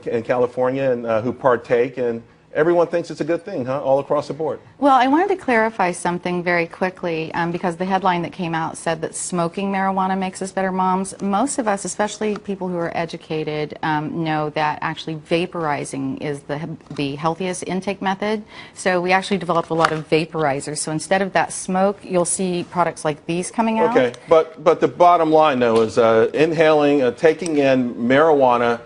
in California and who partake, and everyone thinks it's a good thing, huh? All across the board. Well, I wanted to clarify something very quickly because the headline that came out said that smoking marijuana makes us better moms. Most of us, especially people who are educated, know that actually vaporizing is the healthiest intake method. So we actually developed a lot of vaporizers. So instead of that smoke, you'll see products like these coming out. Okay, but the bottom line, though, is inhaling, taking in marijuana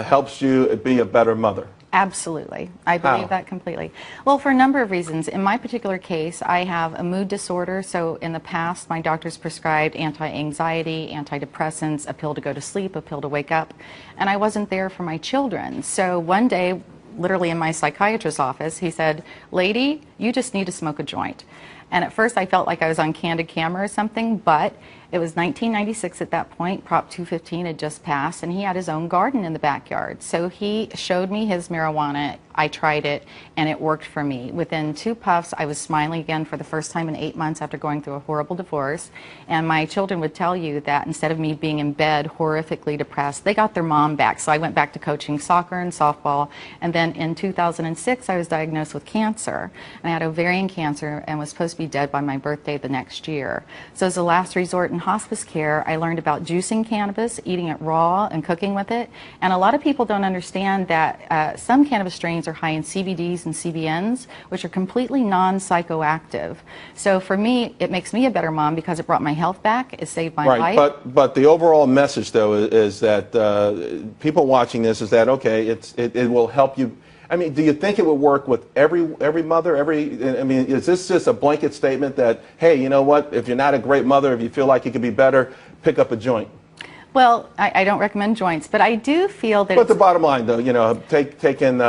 helps you be a better mother. Absolutely. I believe that completely. Well, for a number of reasons. In my particular case, I have a mood disorder. So in the past, my doctors prescribed anti-anxiety, antidepressants, a pill to go to sleep, a pill to wake up. And I wasn't there for my children. So one day, literally in my psychiatrist's office, he said, "Lady, you just need to smoke a joint." And at first I felt like I was on candid camera or something, but it was 1996 at that point. Prop 215 had just passed, and he had his own garden in the backyard. So he showed me his marijuana. I tried it, and it worked for me. Within 2 puffs, I was smiling again for the first time in 8 months after going through a horrible divorce. And my children would tell you that instead of me being in bed horrifically depressed, they got their mom back. So I went back to coaching soccer and softball. And then in 2006, I was diagnosed with cancer. And I had ovarian cancer and was supposed to be dead by my birthday the next year. So as a last resort in hospice care, I learned about juicing cannabis, eating it raw, and cooking with it. And a lot of people don't understand that some cannabis strains are high in CBDs and CBNs, which are completely non-psychoactive. So for me, it makes me a better mom because it brought my health back. It saved my life. But the overall message, though, is that people watching this is that, okay, it will help you. I mean, do you think it would work with every mother? I mean, is this just a blanket statement that, hey, you know what, if you're not a great mother, if you feel like you could be better, pick up a joint? Well, I don't recommend joints, but I do feel that. But the bottom line, though, you know, take in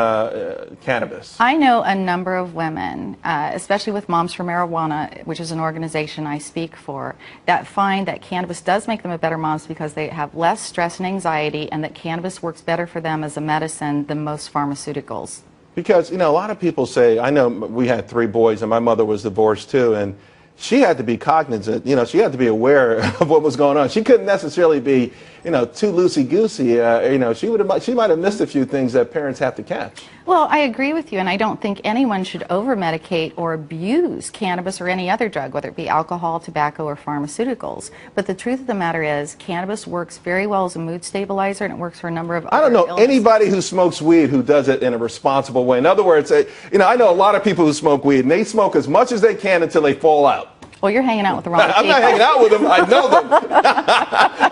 cannabis. I know a number of women, especially with Moms for Marijuana, which is an organization I speak for, that find that cannabis does make them a better moms because they have less stress and anxiety, and that cannabis works better for them as a medicine than most pharmaceuticals. Because, you know, a lot of people say, I know we had 3 boys, and my mother was divorced too, and she had to be cognizant, you know, she had to be aware of what was going on. She couldn't necessarily be, you know, too loosey-goosey. You know, she might have missed a few things that parents have to catch. Well, I agree with you, and I don't think anyone should over-medicate or abuse cannabis or any other drug, whether it be alcohol, tobacco, or pharmaceuticals. But the truth of the matter is, cannabis works very well as a mood stabilizer, and it works for a number of other I don't know illnesses. Anybody who smokes weed who does it in a responsible way. In other words, you know, I know a lot of people who smoke weed, and they smoke as much as they can until they fall out. Well, you're hanging out with the wrong people. I'm not hanging out with them. I know them.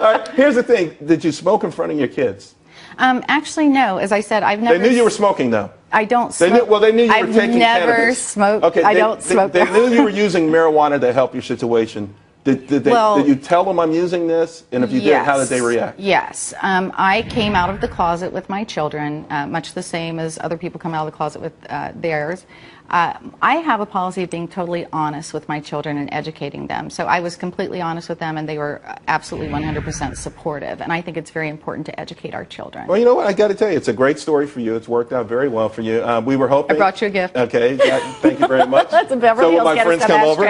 All right, here's the thing. Did you smoke in front of your kids? Actually, no. As I said, I've never... They knew you were smoking, though. I don't smoke. They knew you were taking cannabis. I've never smoked. Okay, I don't smoke. They knew you were using marijuana to help your situation. Did you tell them I'm using this? And if you did, how did they react? Yes. I came out of the closet with my children, much the same as other people come out of the closet with theirs. I have a policy of being totally honest with my children and educating them. So I was completely honest with them, and they were absolutely 100% supportive. And I think it's very important to educate our children. Well, you know what? I got to tell you, it's a great story for you. It's worked out very well for you. We were hoping. I brought you a gift. Okay. Thank you very much. That's a Beverly Hills. So will my friends come over?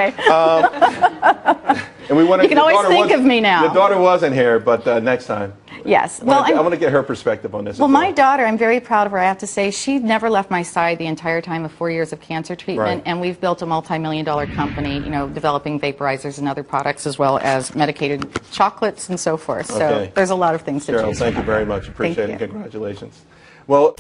And we want to. You can always think of me now. Your daughter wasn't here, but next time. Yes. Well, I want to get her perspective on this. Well, my daughter, I'm very proud of her. I have to say, she never left my side the entire time of 4 years of cancer treatment, and we've built a multi-million-dollar company, you know, developing vaporizers and other products, as well as medicated chocolates and so forth. So there's a lot of things to choose from. Cheryl, thank you very much. Appreciate it. Congratulations. Well.